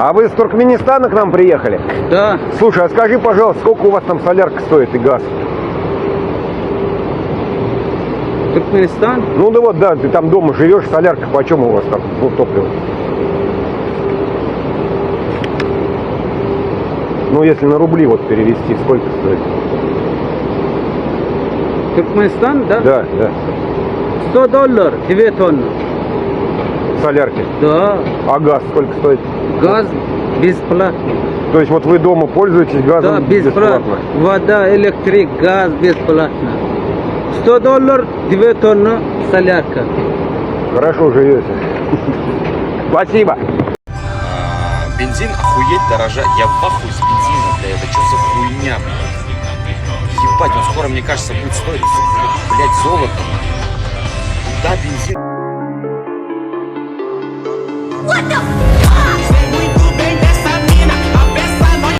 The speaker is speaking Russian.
А вы с Туркменистана к нам приехали? Да. Слушай, а скажи, пожалуйста, сколько у вас там солярка стоит и газ? Туркменистан? Ну да вот, да, ты там дома живешь, солярка почем у вас там, ну, топливо? Ну, если на рубли вот перевести, сколько стоит? Туркменистан, да? Да, да. $100, 2 тонны. Солярки. Да. А газ сколько стоит? Газ бесплатно. То есть вот вы дома пользуетесь газом Да, бесплатно. Вода, электрик, газ бесплатно. $100, 2 тонны солярка. Хорошо живете. Спасибо. Бензин охуеть дорожать. Я в ахуе с бензина, бля. Это что за хуйня, блядь? Ебать, он скоро, мне кажется, будет стоить, блядь, золото. Куда бензин? What the